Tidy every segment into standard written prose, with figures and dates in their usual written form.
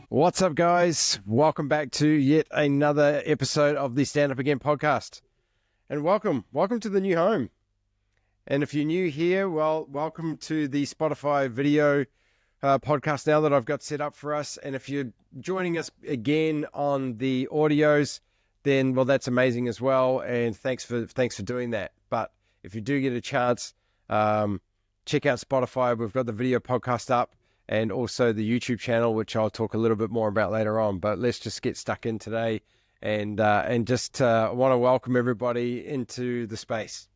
What's up, guys? Welcome back to yet another episode of the Stand Up Again podcast. And welcome to the new home. And if you're new here, well, welcome to the Spotify video podcast now that I've got set up for us. And if you're joining us again on the audios, then, well, that's amazing as well. And thanks for doing that. But if you do get a chance, check out Spotify. We've got the video podcast up, and also the YouTube channel, which I'll talk a little bit more about later on. But let's just get stuck in today and just want to welcome everybody into the space.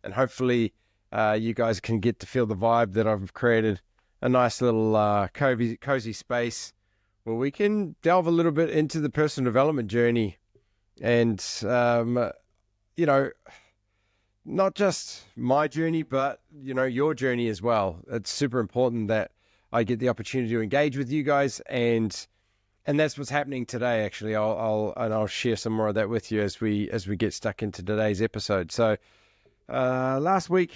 And hopefully you guys can get to feel the vibe that I've created, a nice little cozy space where we can delve a little bit into the personal development journey. And, not just my journey, but, your journey as well. It's super important that I get the opportunity to engage with you guys, and that's what's happening today. Actually, I'll share some more of that with you as we get stuck into today's episode. So, last week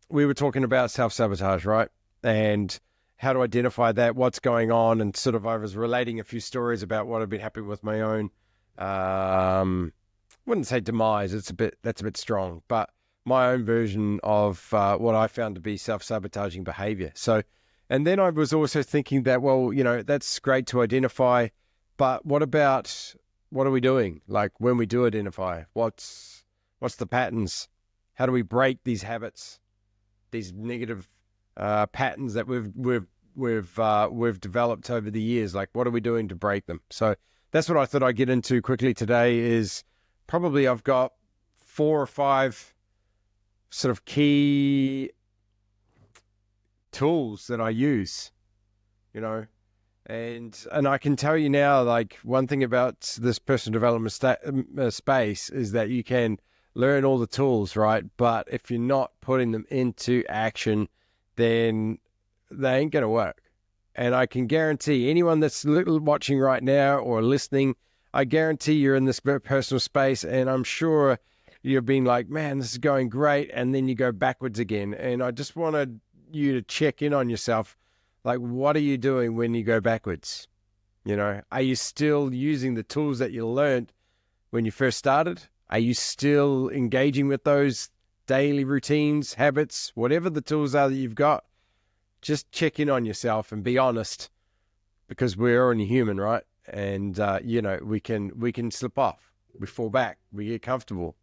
we were talking about self-sabotage, right? And how to identify that, what's going on, and sort of I was relating a few stories about what had been happening with my own. Wouldn't say demise. That's a bit strong, but my own version of what I found to be self-sabotaging behavior. So. And then I was also thinking that, well, that's great to identify, but what are we doing? Like when we do identify, what's the patterns? How do we break these habits, these negative patterns that we've developed over the years? Like, what are we doing to break them? So that's what I thought I'd get into quickly today. Is probably I've got 4 or 5 sort of key tools that I use, and I can tell you now, like, one thing about this personal development space is that you can learn all the tools, right? But if you're not putting them into action, then they ain't going to work. And I can guarantee anyone that's watching right now or listening, I guarantee you're in this personal space, and I'm sure you've been like, man, this is going great, and then you go backwards again. And I just wanted you to check in on yourself. Like, what are you doing when you go backwards? Are you still using the tools that you learned when you first started? Are you still engaging with those daily routines, habits, whatever the tools are that you've got? Just check in on yourself and be honest, because we're only human, right? And we can slip off, we fall back, we get comfortable.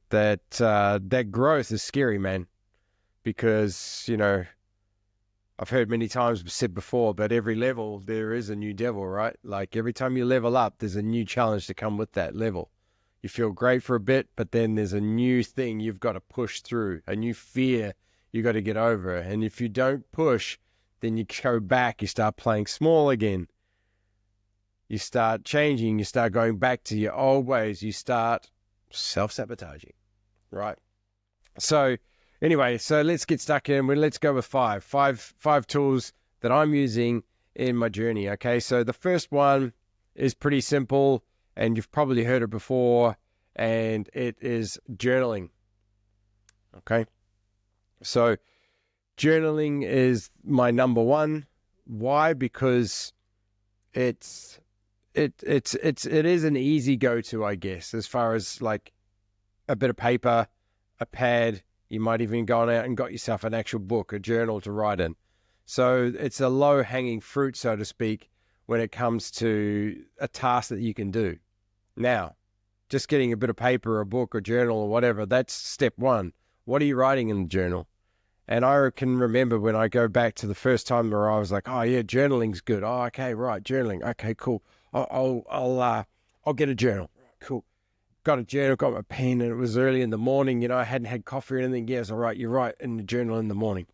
That growth is scary, man. Because, I've heard many times said before, but every level there is a new devil, right? Like every time you level up, there's a new challenge to come with that level. You feel great for a bit, but then there's a new thing you've got to push through, a new fear you got to get over. And if you don't push, then you go back, you start playing small again. You start changing, you start going back to your old ways, you start self-sabotaging, right? So, anyway, so let's get stuck in. Let's go with five tools that I'm using in my journey. Okay, so the first one is pretty simple, and you've probably heard it before, and it is journaling. Okay, so journaling is my number one. Why? Because it is an easy go-to, I guess, as far as like a bit of paper, a pad. You might even gone out and got yourself an actual book, a journal to write in. So it's a low-hanging fruit, so to speak, when it comes to a task that you can do. Now, just getting a bit of paper, a book, or journal, or whatever, that's step one. What are you writing in the journal? And I can remember when I go back to the first time where I was like, oh yeah, journaling's good. Oh, okay, right, journaling. Okay, cool. I'll get a journal. Cool. Got a journal, got my pen, and it was early in the morning. I hadn't had coffee or anything. Yes, all right, you're right, in the journal in the morning.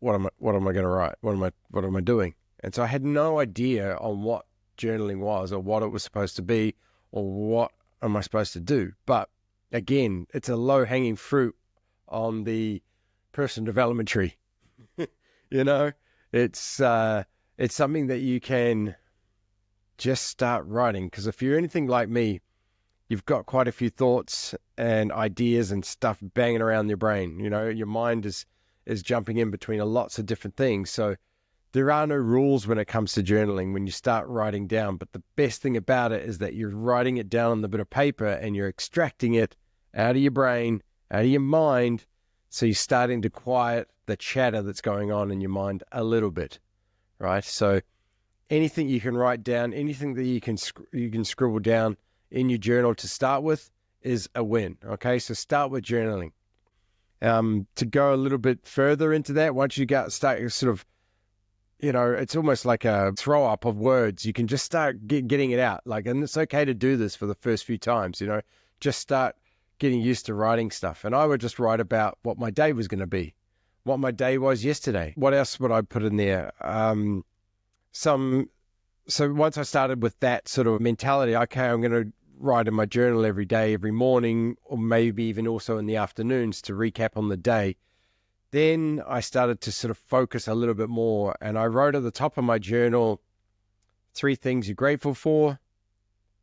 what am I going to write? What am I doing? And so I had no idea on what journaling was or what it was supposed to be or what am I supposed to do. But again, it's a low hanging fruit on the personal development tree. You know, it's something that you can just start writing, because if you're anything like me, you've got quite a few thoughts and ideas and stuff banging around your brain. You know, your mind is jumping in between lots of different things. So there are no rules when it comes to journaling when you start writing down. But the best thing about it is that you're writing it down on the bit of paper and you're extracting it out of your brain, out of your mind. So you're starting to quiet the chatter that's going on in your mind a little bit, right? So anything you can write down, anything that you can scribble down in your journal to start with is a win. Okay, so start with journaling. To go a little bit further into that, once you start sort of, you know, it's almost like a throw up of words. You can just start getting it out. Like, and it's okay to do this for the first few times, you know, just start getting used to writing stuff. And I would just write about what my day was going to be, what my day was yesterday. What else would I put in there? So once I started with that sort of mentality, okay, I'm going to write in my journal every day, every morning, or maybe even also in the afternoons to recap on the day. Then I started to sort of focus a little bit more, and I wrote at the top of my journal 3 things you're grateful for,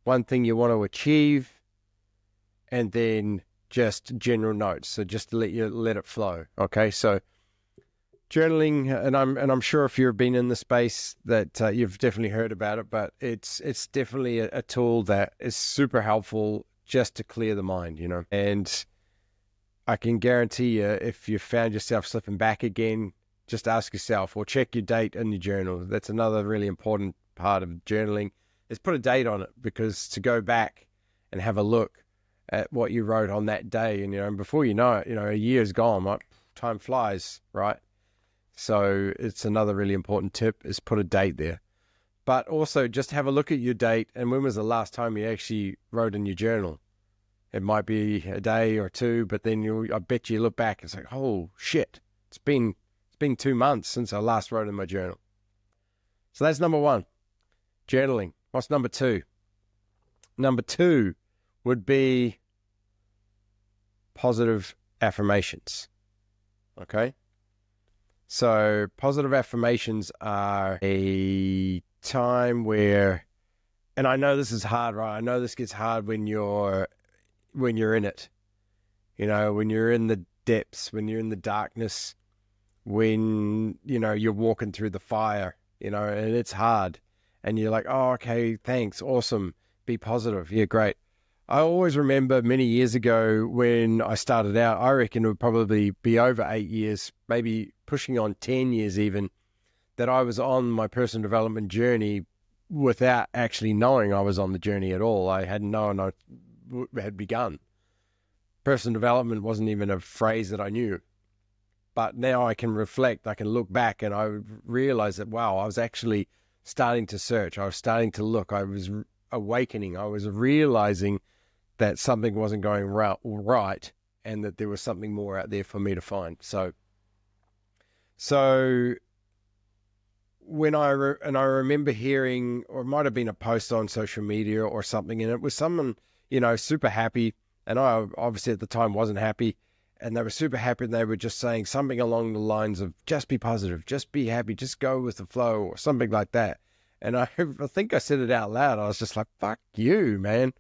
1 thing you want to achieve, and then just general notes. So just to let it flow. Okay, so journaling, and I'm sure if you've been in the space that you've definitely heard about it, but it's definitely a tool that is super helpful just to clear the mind, you know. And I can guarantee you, if you found yourself slipping back again, just ask yourself or check your date in your journal. That's another really important part of journaling, is put a date on it, because to go back and have a look at what you wrote on that day, and, you know, and before you know it, you know, a year's gone, like, time flies, right? So it's another really important tip, is put a date there. But also just have a look at your date, and when was the last time you actually wrote in your journal? It might be a day or 2, but then I bet you look back and say, oh shit, it's been 2 months since I last wrote in my journal. So that's number 1, journaling. What's number 2? Number 2 would be positive affirmations. Okay. So positive affirmations are a time where, and I know this is hard, right? I know this gets hard when you're in it, you know, when you're in the depths, when you're in the darkness, when, you know, you're walking through the fire, you know, and it's hard, and you're like, oh, okay, thanks, awesome, be positive, yeah, great. I always remember many years ago when I started out, I reckon it would probably be over 8 years, maybe pushing on 10 years even, that I was on my personal development journey without actually knowing I was on the journey at all. I hadn't known I had begun. Personal development wasn't even a phrase that I knew. But now I can reflect, I can look back, and I realize that, wow, I was actually starting to search. I was starting to look. I was awakening. I was realizing that something wasn't going right, and that there was something more out there for me to find. So when I remember hearing, or it might have been a post on social media or something, and it was someone, you know, super happy, and I obviously at the time wasn't happy, and they were super happy, and they were just saying something along the lines of, just be positive, just be happy, just go with the flow, or something like that. And I think I said it out loud. I was just like, fuck you, man.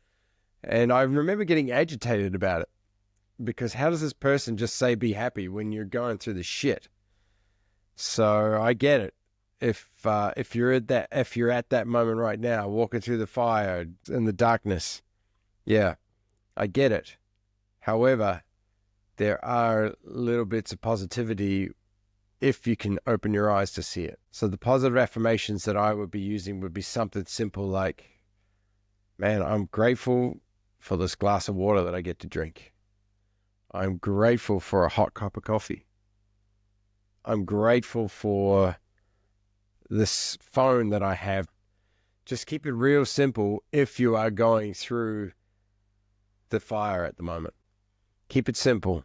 And I remember getting agitated about it, because how does this person just say be happy when you're going through the shit? So I get it. If you're at that moment right now, walking through the fire in the darkness, yeah, I get it. However, there are little bits of positivity if you can open your eyes to see it. So the positive affirmations that I would be using would be something simple like, man, I'm grateful for this glass of water that I get to drink. I'm grateful for a hot cup of coffee. I'm grateful for this phone that I have. Just keep it real simple if you are going through the fire at the moment. Keep it simple.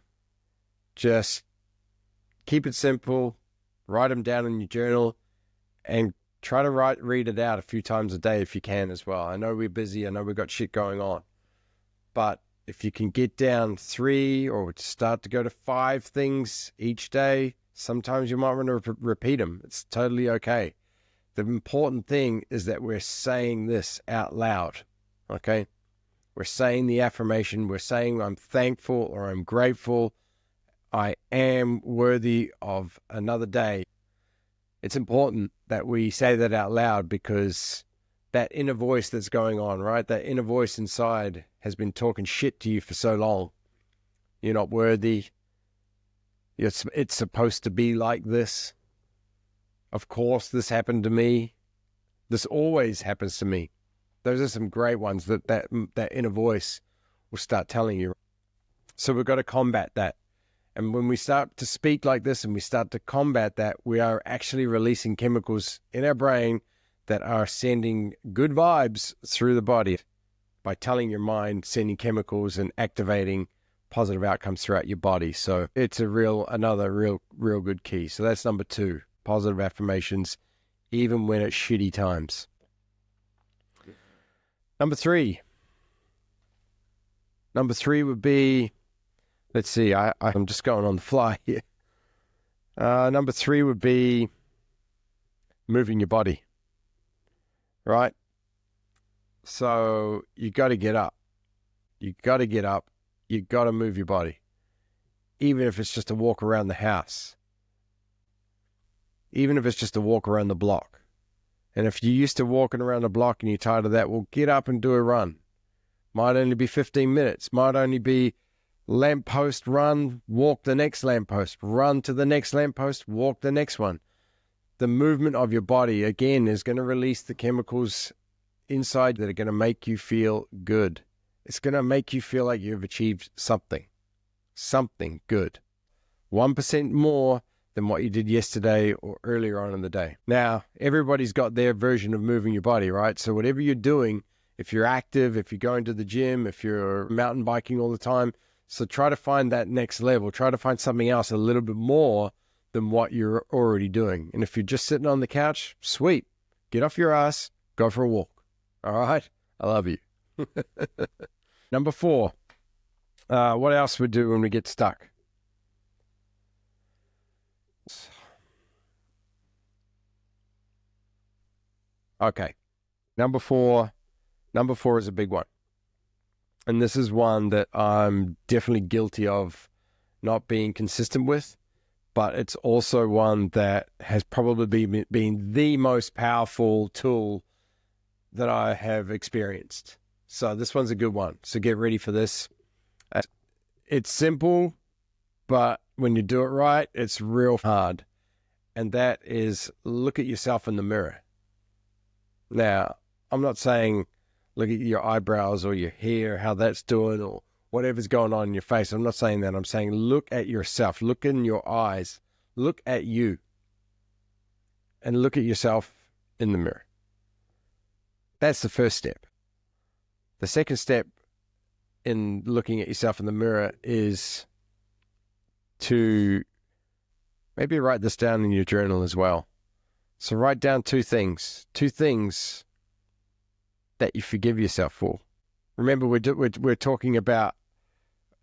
Just Keep it simple. Write them down in your journal and try to read it out a few times a day if you can as well. I know we're busy. I know we've got shit going on. But if you can get down 3 or start to go to 5 things each day, sometimes you might want to repeat them. It's totally okay. The important thing is that we're saying this out loud, okay? We're saying the affirmation. We're saying I'm thankful or I'm grateful. I am worthy of another day. It's important that we say that out loud because that inner voice that's going on, right? That inner voice inside has been talking shit to you for so long. You're not worthy. It's supposed to be like this. Of course, this happened to me. This always happens to me. Those are some great ones that inner voice will start telling you. So we've got to combat that. And when we start to speak like this and we start to combat that, we are actually releasing chemicals in our brain that are sending good vibes through the body by telling your mind, sending chemicals and activating positive outcomes throughout your body. So it's another real good key. So that's number 2, positive affirmations, even when it's shitty times. Number 3 would be, let's see, I'm just going on the fly here. Number 3 would be moving your body, right? So you got to get up. You got to get up. You got to move your body, even if it's just a walk around the house, even if it's just a walk around the block. And if you're used to walking around the block and you're tired of that, well, get up and do a run. Might only be 15 minutes. Might only be lamppost run, walk the next lamppost, run to the next lamppost, walk the next one. The movement of your body, again, is going to release the chemicals inside that are going to make you feel good. It's going to make you feel like you've achieved something good. 1% more than what you did yesterday or earlier on in the day. Now, everybody's got their version of moving your body, right? So whatever you're doing, if you're active, if you're going to the gym, if you're mountain biking all the time, so try to find that next level. Try to find something else a little bit more than what you're already doing. And if you're just sitting on the couch, sweet. Get off your ass, go for a walk. All right? I love you. Number 4, what else we do when we get stuck? Okay. Number four is a big one. And this is one that I'm definitely guilty of not being consistent with, but it's also one that has probably been the most powerful tool that I have experienced. So this one's a good one. So get ready for this. It's simple, but when you do it right, it's real hard. And that is look at yourself in the mirror. Now, I'm not saying look at your eyebrows or your hair, how that's doing, or whatever's going on in your face. I'm not saying that. I'm saying look at yourself. Look in your eyes. Look at you. And look at yourself in the mirror. That's the first step. The second step in looking at yourself in the mirror is to maybe write this down in your journal as well. So write down two things that you forgive yourself for. Remember, we're talking about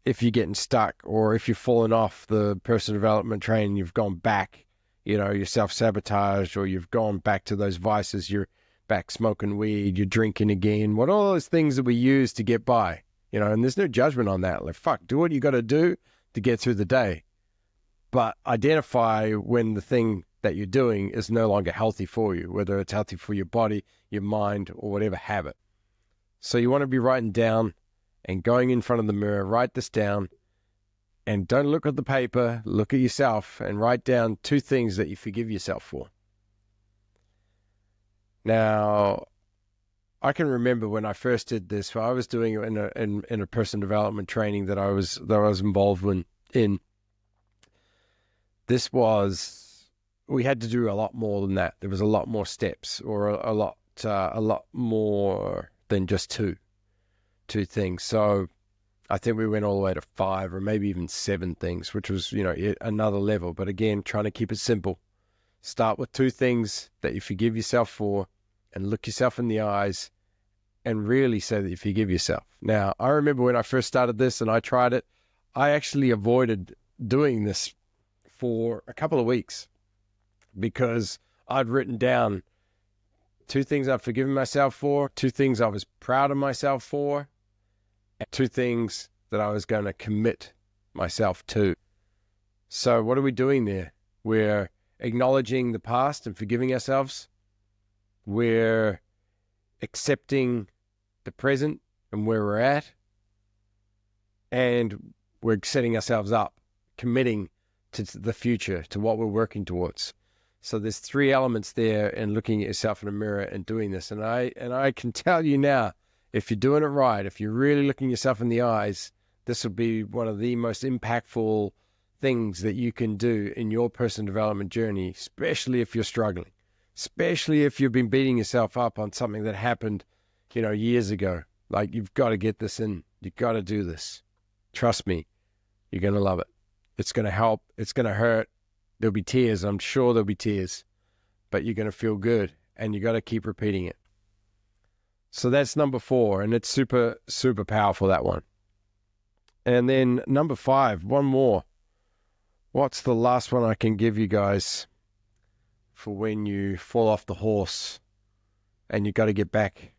if you're getting stuck or if you've fallen off the personal development train, you've gone back, you're self-sabotage, or you've gone back to those vices, you're back smoking weed, you're drinking again, what all those things that we use to get by, and there's no judgment on that. Like, fuck, do what you got to do to get through the day. But identify when the thing that you're doing is no longer healthy for you, whether it's healthy for your body, your mind, or whatever habit. So you want to be writing down and going in front of the mirror, write this down, and don't look at the paper, look at yourself and write down two things that you forgive yourself for. Now, I can remember when I first did this, I was doing it in a personal development training that I was involved in. This was, we had to do a lot more than that. There was a lot more steps, or a lot more than just two things. So I think we went all the way to 5 or maybe even 7 things, which was, another level. But again, trying to keep it simple. Start with 2 things that you forgive yourself for, and look yourself in the eyes and really say that you forgive yourself. Now, I remember when I first started this and I tried it, I actually avoided doing this for a couple of weeks because I'd written down 2 things I've forgiven myself for, 2 things I was proud of myself for, and 2 things that I was going to commit myself to. So what are we doing there? We're acknowledging the past and forgiving ourselves. We're accepting the present and where we're at. And we're setting ourselves up, committing to the future, to what we're working towards. So there's 3 elements there in looking at yourself in a mirror and doing this. And I can tell you now, if you're doing it right, if you're really looking yourself in the eyes, this will be one of the most impactful things that you can do in your personal development journey, especially if you're struggling, especially if you've been beating yourself up on something that happened, years ago. Like, you've got to get this in. You've got to do this. Trust me, you're going to love it. It's going to help. It's going to hurt. There'll be tears. I'm sure there'll be tears, but you're going to feel good, and you got to keep repeating it. So that's number 4, and it's super, super powerful, that one. And then number 5, one more. What's the last one I can give you guys for when you fall off the horse and you got to get back?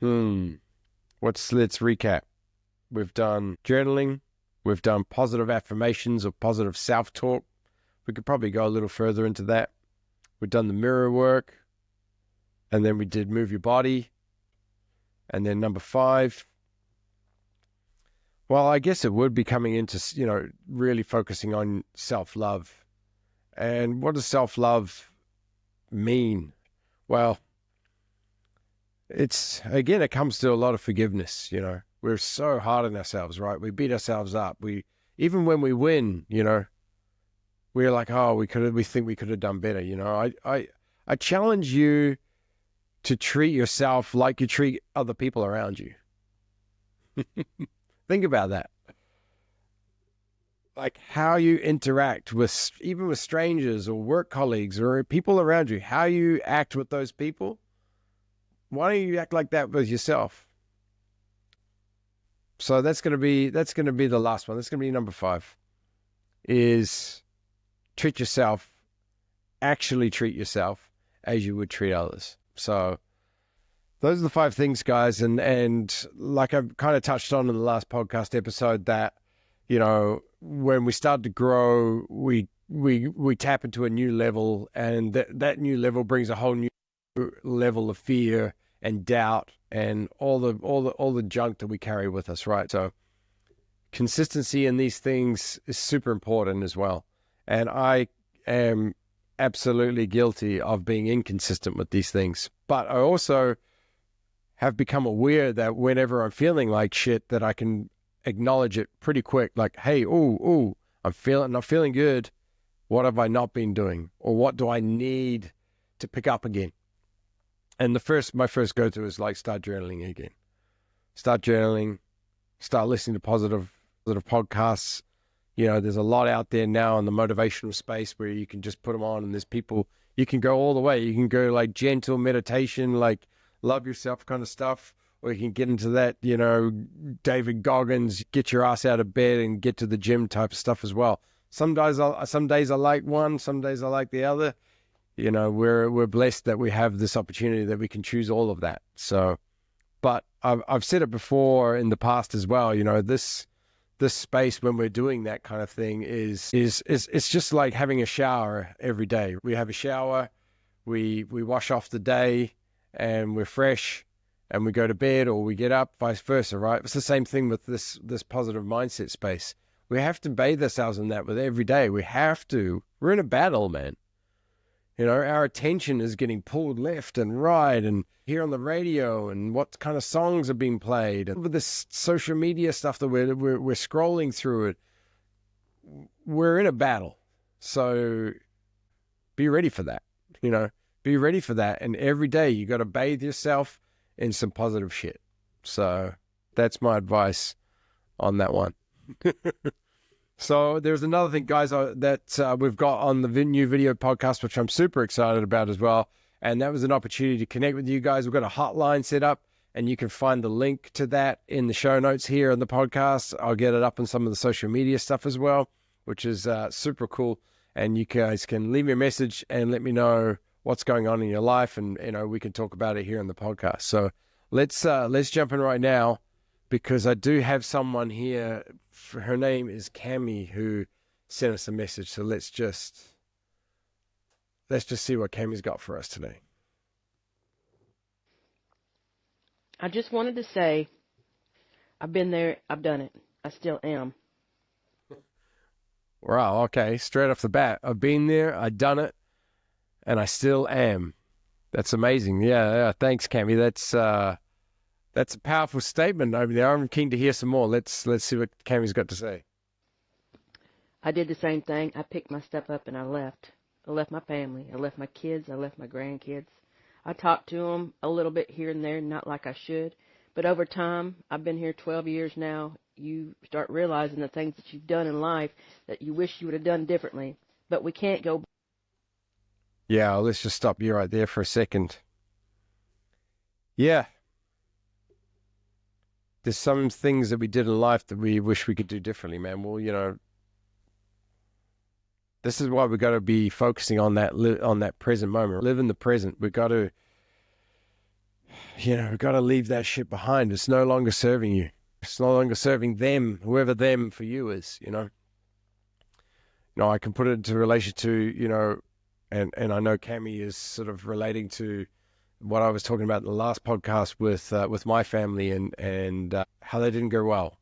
Let's recap. We've done journaling. We've done positive affirmations or positive self-talk. We could probably go a little further into that. We've done the mirror work. And then we did move your body. And then number 5. Well, I guess it would be coming into, really focusing on self-love. And what does self-love mean? Well, it comes to a lot of forgiveness, We're so hard on ourselves, right? We beat ourselves up. Even when we win, we're like, oh, we think we could have done better, I challenge you to treat yourself like you treat other people around you. Think about that. Like, how you interact even with strangers or work colleagues or people around you, how you act with those people. Why don't you act like that with yourself? So that's going to be the last one. That's going to be number 5, is actually treat yourself as you would treat others. So those are the 5 things, guys. And like I've kind of touched on in the last podcast episode, that, when we start to grow, we tap into a new level, and that new level brings a whole new level of fear and doubt and all the junk that we carry with us, right? So consistency in these things is super important as well. And I am absolutely guilty of being inconsistent with these things. But I also have become aware that whenever I'm feeling like shit, that I can acknowledge it pretty quick. Like, hey, I'm not feeling good. What have I not been doing? Or what do I need to pick up again? And my first go-to is like, start journaling again. Start journaling. Start listening to positive podcasts. There's a lot out there now in the motivational space where you can just put them on, and there's people, you can go all the way. You can go like gentle meditation, like love yourself kind of stuff, or you can get into that, David Goggins, get your ass out of bed and get to the gym type of stuff as well. Some days I like one, some days I like the other. We're blessed that we have this opportunity that we can choose all of that. So, but I've said it before in the past as well. This space, when we're doing that kind of thing, is it's just like having a shower every day. We have a shower, we wash off the day, and we're fresh, and we go to bed or we get up, vice versa, right? It's the same thing with this positive mindset space. We have to bathe ourselves in that with every day. We have to. We're in a battle, man. Our attention is getting pulled left and right, and here on the radio, and what kind of songs are being played, and with this social media stuff that we're scrolling through it. We're in a battle. So be ready for that. Be ready for that. And every day you got to bathe yourself in some positive shit. So that's my advice on that one. So there's another thing, guys, that we've got on the new video podcast, which I'm super excited about as well. And that was an opportunity to connect with you guys. We've got a hotline set up, and you can find the link to that in the show notes here on the podcast. I'll get it up on some of the social media stuff as well, which is super cool. And you guys can leave me a message and let me know what's going on in your life, and we can talk about it here on the podcast. So let's jump in right now, because I do have someone here. Her name is Cami, who sent us a message. So let's just see what Cami's got for us today. I just wanted to say, I've been there, I've done it. I still am. Wow, okay, straight off the bat. I've been there, I've done it, and I still am. That's amazing. Yeah, thanks, Cami. That's a powerful statement over there. I'm keen to hear some more. Let's see what Cami's got to say. I did the same thing. I picked my stuff up and I left. I left my family. I left my kids. I left my grandkids. I talked to them a little bit here and there, not like I should. But over time, I've been here 12 years now, you start realizing the things that you've done in life that you wish you would have done differently. But we can't go. Yeah, let's just stop you right there for a second. Yeah. There's some things that we did in life that we wish we could do differently, man. Well, this is why we got to be focusing on that present moment. Live in the present. We got to, we got to leave that shit behind. It's no longer serving you. It's no longer serving them, whoever them for you is. I can put it into relation to, and I know Cami is sort of relating to what I was talking about in the last podcast with my family and how they didn't go well,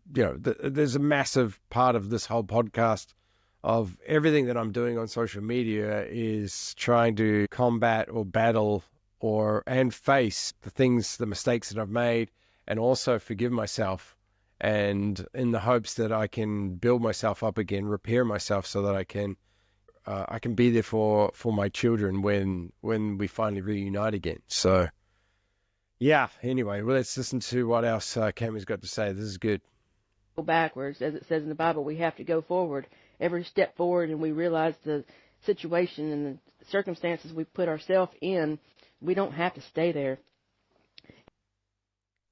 there's a massive part of this whole podcast of everything that I'm doing on social media is trying to combat or battle and face the mistakes that I've made, and also forgive myself, and in the hopes that I can build myself up again, repair myself, so that I can be there for my children when we finally reunite again. So, yeah. Anyway, well, let's listen to what else Cami's got to say. This is good. Go backwards, as it says in the Bible. We have to go forward, every step forward, and we realize the situation and the circumstances we put ourselves in. We don't have to stay there.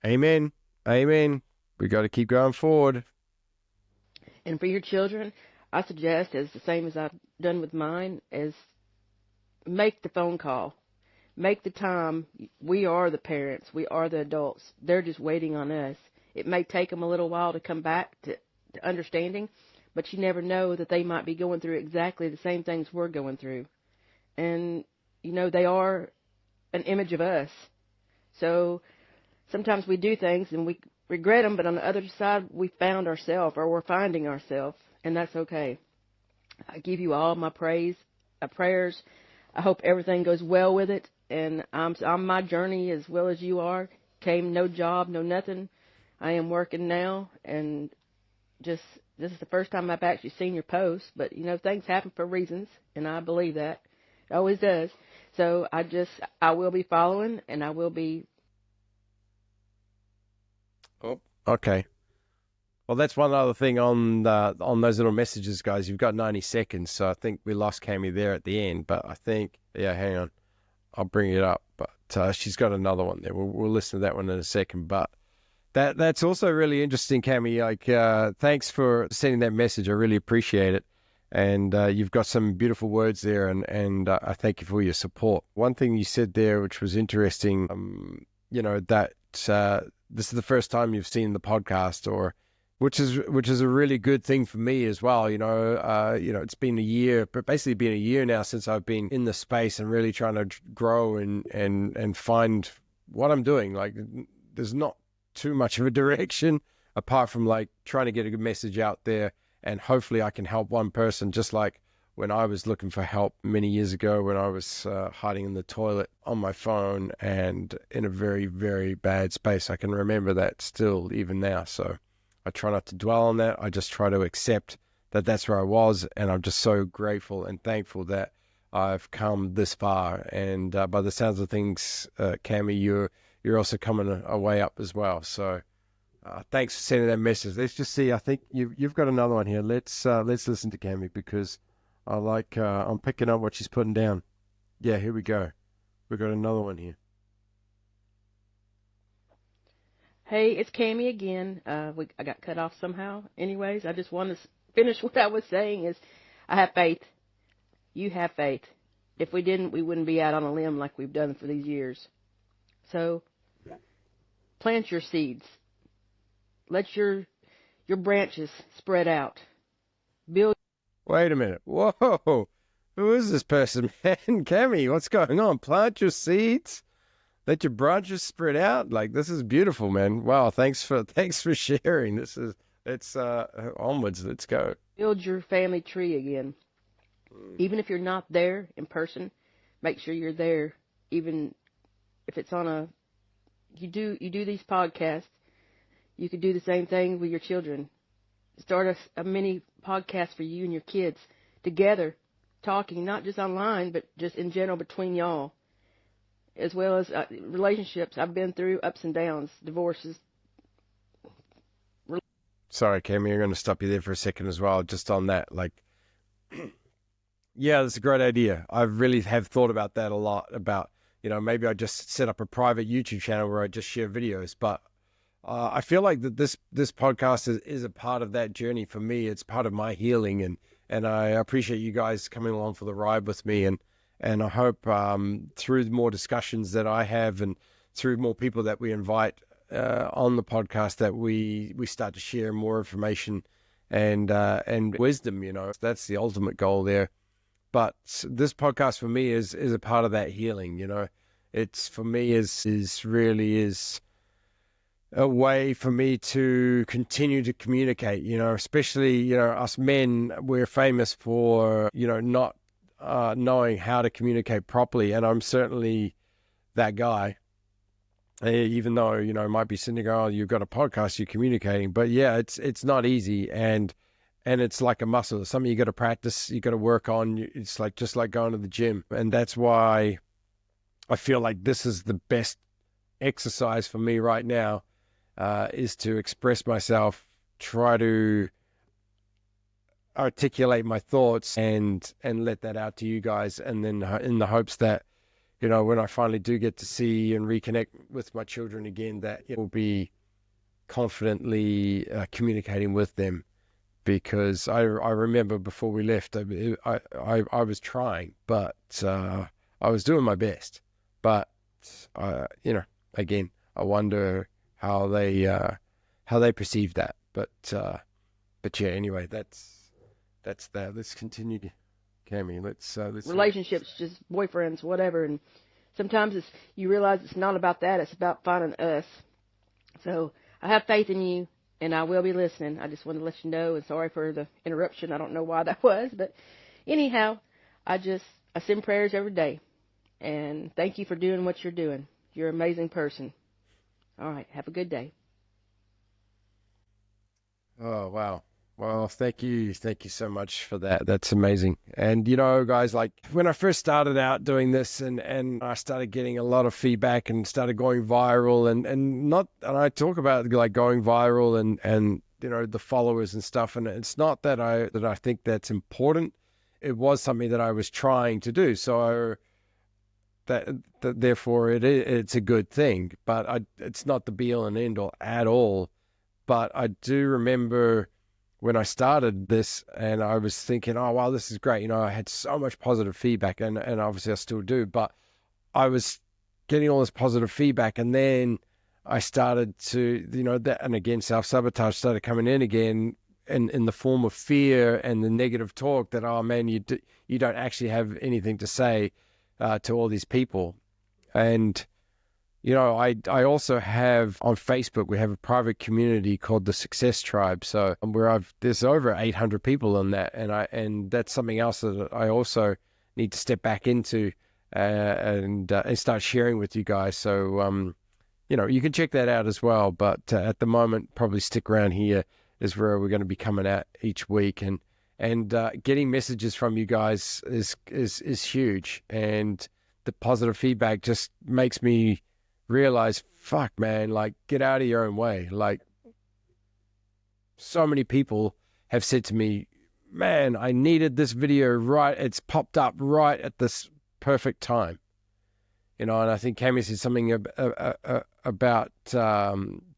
Amen. Amen. We got to keep going forward. And for your children, I suggest, as the same as I've done with mine, is make the phone call. Make the time. We are the parents. We are the adults. They're just waiting on us. It may take them a little while to come back to understanding, but you never know that they might be going through exactly the same things we're going through. And, they are an image of us. So sometimes we do things and we regret them, but on the other side, we found ourselves, or we're finding ourselves, and that's okay. I give you all my prayers. I hope everything goes well with it, and I'm on my journey as well as you are. Came no job, no nothing. I am working now, and this is the first time I've actually seen your post, but, things happen for reasons, and I believe that. It always does. So I will be following, and I will be. Oh, okay. Well, that's one other thing on those little messages, guys. You've got 90 seconds, so I think we lost Cami there at the end. But I think, hang on, I'll bring it up. But she's got another one there. We'll listen to that one in a second. But that's also really interesting, Cami. Like, thanks for sending that message. I really appreciate it. And you've got some beautiful words there, and I thank you for your support. One thing you said there, which was interesting, that this is the first time you've seen the podcast, which is a really good thing for me as well. It's been a year, but basically been a year now since I've been in the space and really trying to grow and find what I'm doing. Like, there's not too much of a direction apart from like trying to get a good message out there, and hopefully I can help one person, just like when I was looking for help many years ago, when I was hiding in the toilet on my phone and in a very, very bad space. I can remember that still, even now. So I try not to dwell on that. I just try to accept that that's where I was, and I'm just so grateful and thankful that I've come this far. And by the sounds of things, Cami, you're also coming a way up as well. So thanks for sending that message. Let's just see. I think you've got another one here. Let's listen to Cami, because I'm picking up what she's putting down. Yeah, here we go. We've got another one here. Hey, it's Cami again. I got cut off somehow. Anyways, I just want to finish what I was saying is I have faith. You have faith. If we didn't, we wouldn't be out on a limb like we've done for these years. So plant your seeds. Let your branches spread out. Build. Wait a minute. Whoa. Who is this person, man? Cami, what's going on? Plant your seeds. Let your branches spread out. Like, this is beautiful, man. Wow. Thanks for sharing. It's onwards. Let's go. Build your family tree again. Even if you're not there in person, make sure you're there. Even if it's on you do these podcasts, you could do the same thing with your children. Start a mini podcast for you and your kids together, talking, not just online, but just in general between y'all, as well as relationships. I've been through ups and downs, divorces. Sorry, Cami, I'm going to stop you there for a second as well, just on that. Like, yeah, that's a great idea. I really have thought about that a lot, about, maybe I just set up a private YouTube channel where I just share videos. But I feel like that this podcast is a part of that journey for me. It's part of my healing, and I appreciate you guys coming along for the ride with me. And I hope through more discussions that I have, and through more people that we invite on the podcast, that we start to share more information and wisdom. That's the ultimate goal there. But this podcast for me is a part of that healing. It's, for me, is really a way for me to continue to communicate, especially, us men. We're famous for, not knowing how to communicate properly. And I'm certainly that guy, even though, I might be sitting there, oh, you've got a podcast, you're communicating. But yeah, it's not easy. And it's like a muscle. It's something you got to practice, you got to work on. It's like, just like going to the gym. And that's why I feel like this is the best exercise for me right now, is to express myself, try to articulate my thoughts, and let that out to you guys. And then in the hopes that, when I finally do get to see and reconnect with my children again, that it will be confidently communicating with them. Because I remember before we left, I was trying, but I was doing my best. But again, I wonder how they perceive that. But yeah. Anyway, that's that. Let's continue, Cami. Let's relationships, just boyfriends, whatever. And sometimes you realize it's not about that. It's about finding us. So I have faith in you, and I will be listening. I just wanted to let you know, and sorry for the interruption. I don't know why that was, but anyhow, I send prayers every day, and thank you for doing what you're doing. You're an amazing person. All right, have a good day. Oh, wow. Well, thank you so much for that. That's amazing. And guys, like, when I first started out doing this, and I started getting a lot of feedback and started going viral, and I talk about like going viral and the followers and stuff, and it's not that I think that's important. It was something that I was trying to do, so that therefore it's a good thing, but it's not the be all and end all at all. But I do remember when I started this, and I was thinking, oh, wow, this is great. I had so much positive feedback, and obviously I still do, but I was getting all this positive feedback, and then I started to, that, and again, self-sabotage started coming in again, in the form of fear and the negative talk that, oh man, you don't actually have anything to say to all these people. And I also have on Facebook, we have a private community called the Success Tribe. So there's over 800 people on that. And that's something else that I also need to step back into and start sharing with you guys. So, you can check that out as well. But at the moment, probably stick around here is where we're going to be coming at each week. And getting messages from you guys is huge. And the positive feedback just makes me realize, fuck, man, like, get out of your own way. Like, so many people have said to me, man, I needed this video right. It's popped up right at this perfect time. And I think Cami said something about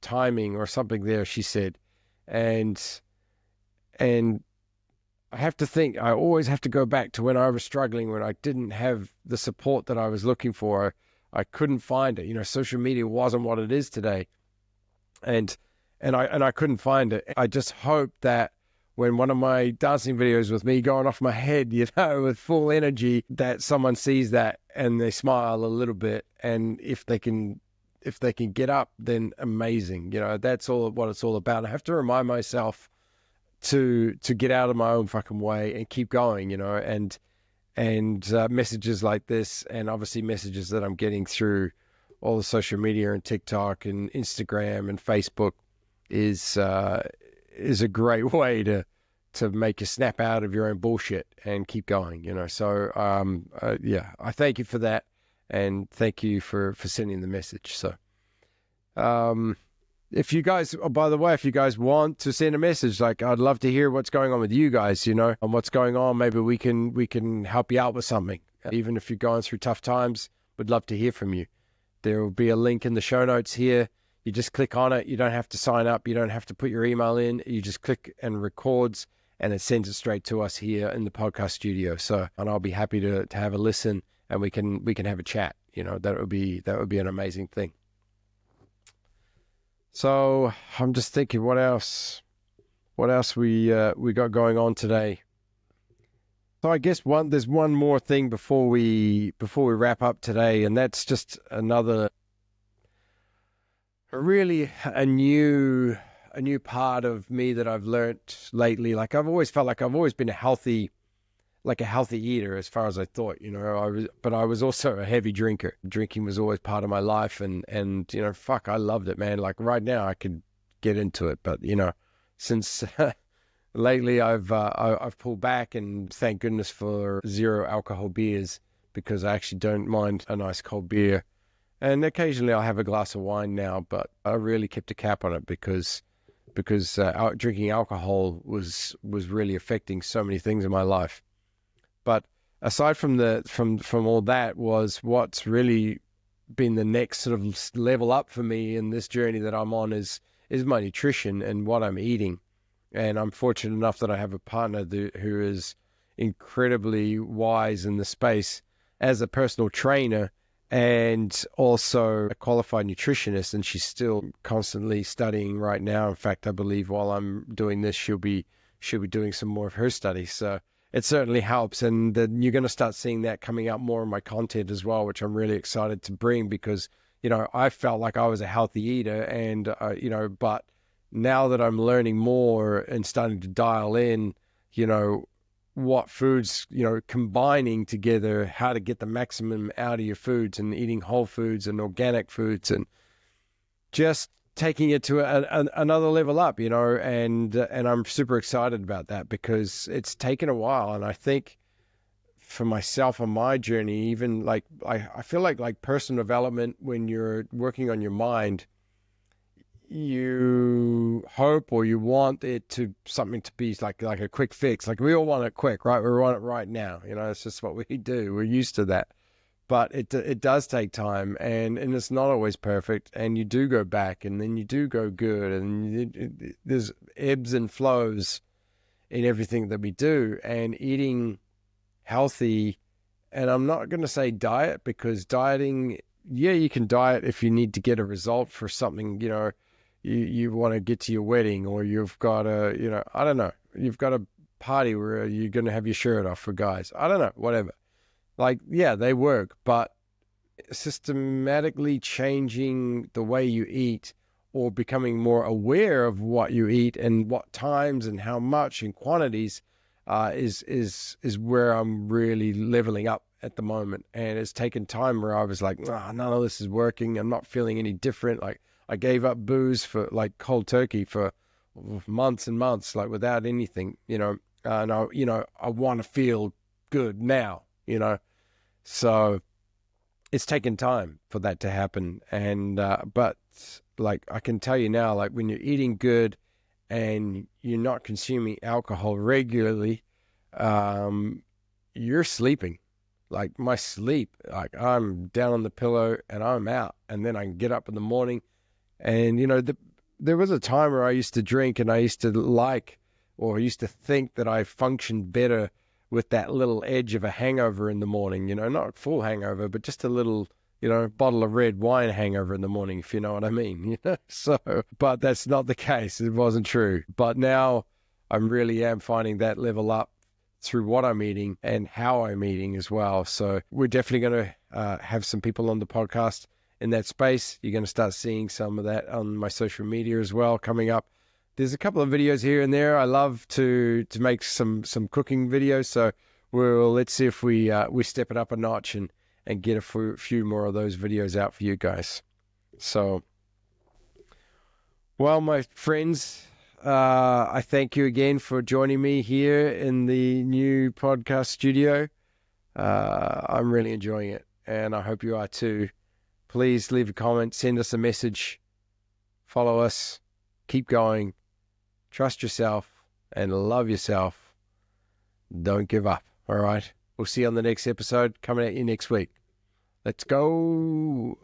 timing or something there, she said. And, and I have to think, I always have to go back to when I was struggling, when I didn't have the support that I was looking for. I couldn't find it. Social media wasn't what it is today. And I couldn't find it. I just hope that when one of my dancing videos with me going off my head, with full energy, that someone sees that and they smile a little bit. And if they can get up, then amazing. That's all what it's all about. I have to remind myself to get out of my own fucking way and keep going, and messages like this, and obviously messages that I'm getting through all the social media and TikTok and Instagram and Facebook is a great way to make you snap out of your own bullshit and keep going, So I thank you for that, and thank you for sending the message. So if you guys, by the way, if you guys want to send a message, like, I'd love to hear what's going on with you guys, and what's going on. Maybe we can help you out with something. Even if you're going through tough times, we'd love to hear from you. There will be a link in the show notes here. You just click on it. You don't have to sign up. You don't have to put your email in. You just click and records, and it sends it straight to us here in the podcast studio. So, and I'll be happy to have a listen, and we can have a chat. That would be an amazing thing. So I'm just thinking, what else we got going on today. So I guess there's one more thing before we wrap up today, and that's just a new part of me that I've learnt lately. Like, I've always felt like I've always been a healthy eater, as far as I thought, but I was also a heavy drinker. Drinking was always part of my life, and fuck, I loved it, man. Like, right now I could get into it, but since lately I've pulled back, and thank goodness for zero alcohol beers, because I actually don't mind a nice cold beer. And occasionally I'll have a glass of wine now, but I really kept a cap on it because drinking alcohol was really affecting so many things in my life. But aside from from all that, was what's really been the next sort of level up for me in this journey that I'm on is my nutrition and what I'm eating. And I'm fortunate enough that I have a partner who is incredibly wise in the space as a personal trainer, and also a qualified nutritionist, and she's still constantly studying right now. In fact, I believe while I'm doing this, she'll be doing some more of her studies. So it certainly helps, and then you're going to start seeing that coming out more in my content as well, which I'm really excited to bring, because I felt like I was a healthy eater, and but now that I'm learning more and starting to dial in, what foods, combining together, how to get the maximum out of your foods, and eating whole foods and organic foods, and just taking it to another level up, and I'm super excited about that, because it's taken a while. And I think for myself on my journey, even like, I feel like personal development, when you're working on your mind, you hope or you want it to something to be like a quick fix. Like, we all want it quick, right? We want it right now. It's just what we do. We're used to that. But it does take time, and it's not always perfect. And you do go back, and then you do go good, and there's ebbs and flows in everything that we do. And eating healthy, and I'm not going to say diet, because dieting, yeah, you can diet if you need to get a result for something, you want to get to your wedding, or you've got I don't know, you've got a party where you're going to have your shirt off for guys. I don't know, whatever. Like, yeah, they work, but systematically changing the way you eat, or becoming more aware of what you eat and what times and how much and quantities, is where I'm really leveling up at the moment. And it's taken time, where I was like, none of this is working. I'm not feeling any different. Like, I gave up booze for like cold turkey for months and months, like without anything, and I want to feel good now, so it's taken time for that to happen. And, but like, I can tell you now, like when you're eating good and you're not consuming alcohol regularly, um, you're sleeping. Like my sleep, like I'm down on the pillow and I'm out, and then I can get up in the morning. And there was a time where I used to drink, and I used to or used to think that I functioned better with that little edge of a hangover in the morning. Not full hangover, but just a little, bottle of red wine hangover in the morning, if you know what I mean. So, but that's not the case. It wasn't true. But now I really am finding that level up through what I'm eating and how I'm eating as well. So we're definitely going to have some people on the podcast in that space. You're going to start seeing some of that on my social media as well coming up. There's a couple of videos here and there. I love to make some cooking videos. So let's see if we step it up a notch and get a few more of those videos out for you guys. So, well, my friends, I thank you again for joining me here in the new podcast studio. I'm really enjoying it, and I hope you are too. Please leave a comment, send us a message, follow us, keep going, trust yourself, and love yourself. Don't give up, all right? We'll see you on the next episode, coming at you next week. Let's go.